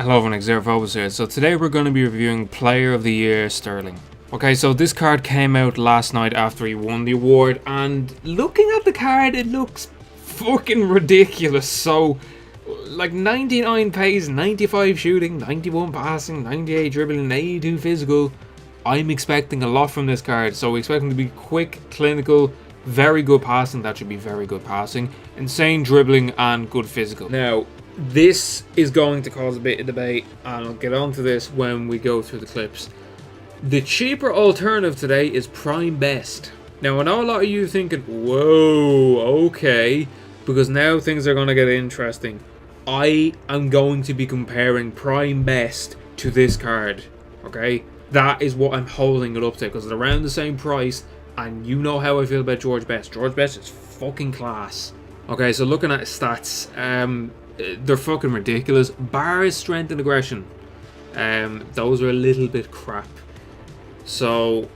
Hello, everyone, Xerphobos here. So today we're going to be reviewing Player of the Year Sterling. Okay, so this card came out last night after he won the award, and looking at the card, it looks fucking ridiculous. So, like 99 pace, 95 shooting, 91 passing, 98 dribbling, 82 physical. I'm expecting a lot from this card, so we expect him to be quick, clinical, very good passing. That should be very good passing, insane dribbling, and good physical. Now, this is going to cause a bit of debate, and I'll get onto this when we go through the clips. The cheaper alternative today is Prime Best. Now, I know a lot of you thinking, whoa, okay, because now things are going to get interesting. I am going to be comparing Prime Best to this card, okay? That is what I'm holding it up to, because it's around the same price, and you know how I feel about George Best. George Best is fucking class. Okay, so looking at his stats, they're fucking ridiculous. Bar his strength and aggression, those are a little bit crap. So,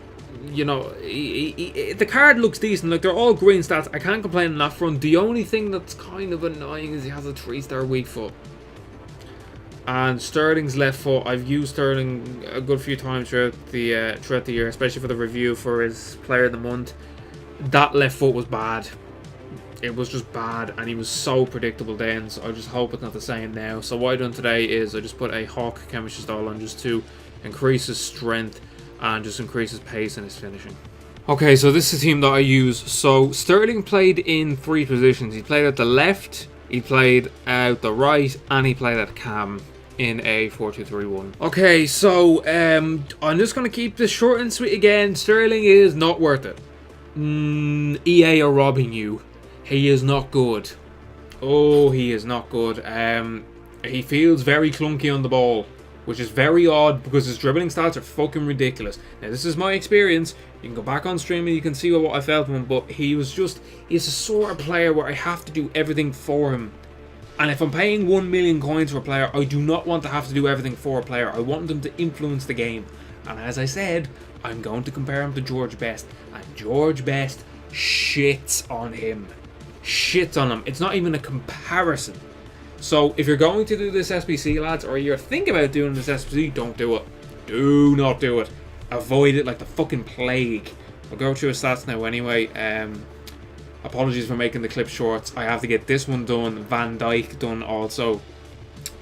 you know, the card looks decent. Like, they're all green stats. I can't complain on that front. The only thing that's kind of annoying is he has a 3-star weak foot. And Sterling's left foot, I've used Sterling a good few times throughout the year, especially for the review for his Player of the Month. That left foot was bad. It was just bad, and he was so predictable then, so I just hope it's not the same now. So what I've done today is I just put a Hawk chemistry style on just to increase his strength and just increase his pace and his finishing. Okay, so this is the team that I use. So Sterling played in 3 positions. He played at the left, he played out the right, and he played at cam in a 4-2-3-1. Okay, so I'm just going to keep this short and sweet again. Sterling is not worth it. EA are robbing you. He is not good. Oh, he is not good. He feels very clunky on the ball, which is very odd because his dribbling stats are fucking ridiculous. Now, this is my experience. You can go back on stream and you can see what I felt of him, but he's a sort of player where I have to do everything for him. And if I'm paying 1 million coins for a player, I do not want to have to do everything for a player. I want them to influence the game. And as I said, I'm going to compare him to George Best. And George Best shits on him. Shits on him. It's not even a comparison. So if you're going to do this SBC, lads, or you're thinking about doing this SBC, don't do it. Do not do it. Avoid it like the fucking plague. I'll go through his stats now anyway. Apologies for making the clip short. I have to get this one done, Van Dijk done also,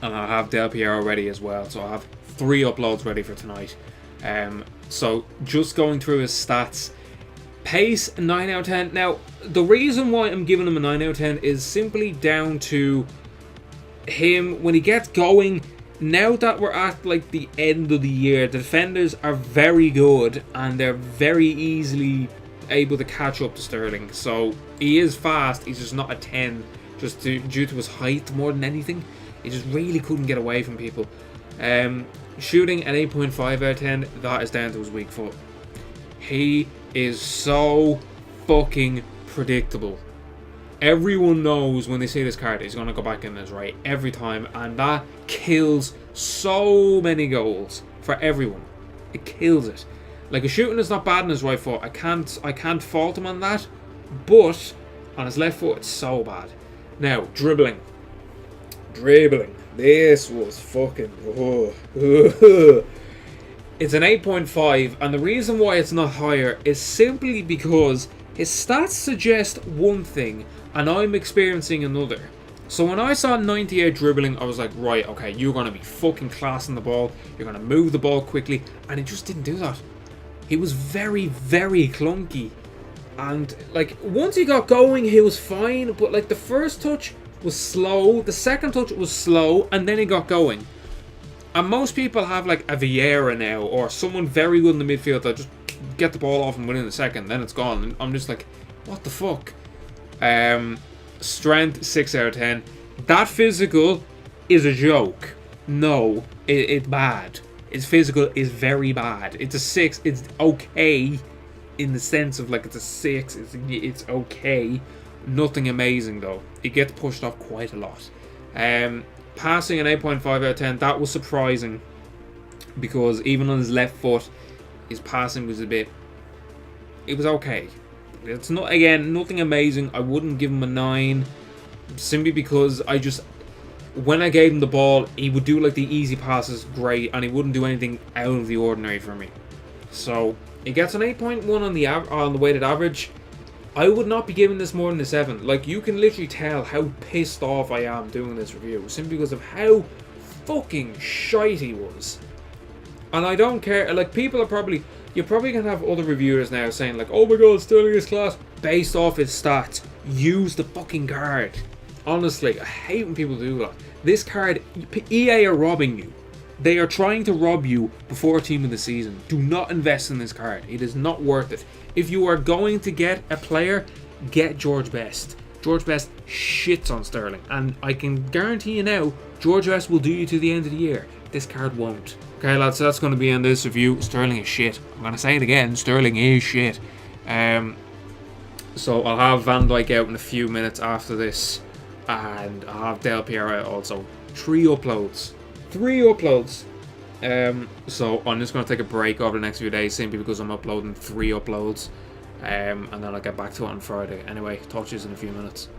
and I have Del Piero ready as well. So I have 3 uploads ready for tonight. So just going through his stats. Pace, 9 out of 10. Now, the reason why I'm giving him a 9 out of 10 is simply down to him when he gets going. Now that we're at like the end of the year, the defenders are very good and they're very easily able to catch up to Sterling. So he is fast, he's just not a 10 just due to his height more than anything. He just really couldn't get away from people. Shooting at 8.5 out of 10, that is down to his weak foot. He is so fucking predictable. Everyone knows when they see this card he's going to go back in this, right? Every time, and that kills so many goals for everyone. It kills it. Like, his shooting is not bad on his right foot. I can't fault him on that, but on his left foot it's so bad. Now, dribbling. This was fucking It's an 8.5, and the reason why it's not higher is simply because his stats suggest one thing and I'm experiencing another. So when I saw 98 dribbling, I was like, right, okay, you're going to be fucking class on the ball, you're going to move the ball quickly, and he just didn't do that. He was very, very clunky. And like, once he got going, he was fine, but like the first touch was slow, the second touch was slow, and then he got going. And most people have like a Vieira now, or someone very good in the midfield that just get the ball off him within a second, then it's gone. And I'm just like, what the fuck? Strength, 6 out of 10. That physical is a joke. No, it's bad. His physical is very bad. It's a 6. It's okay in the sense of like it's a 6. It's okay. Nothing amazing though. It gets pushed off quite a lot. Passing an 8.5 out of 10. That was surprising because even on his left foot, his passing was a bit. It was okay. It's not, again, nothing amazing. I wouldn't give him a 9 simply because when I gave him the ball, he would do like the easy passes great, and he wouldn't do anything out of the ordinary for me. So he gets an 8.1 on the weighted average. I would not be giving this more than a 7. Like, you can literally tell how pissed off I am doing this review, simply because of how fucking shite he was. And I don't care, like, people are probably, you're probably going to have other reviewers now saying like, oh my god, Sterling is class, based off his stats. Use the fucking card. Honestly, I hate when people do that. This card, EA are robbing you. They are trying to rob you before team of the season. Do not invest in this card. It is not worth it. If you are going to get a player, get George Best. George Best shits on Sterling. And I can guarantee you now, George Best will do you to the end of the year. This card won't. Okay, lads, so that's going to be in this review. Sterling is shit. I'm going to say it again. Sterling is shit. So I'll have Van Dijk out in a few minutes after this. And I'll have Del Piero out also. 3 uploads. 3 uploads. So I'm just going to take a break over the next few days simply because I'm uploading 3 uploads. And then I'll get back to it on Friday. Anyway, talk to you in a few minutes.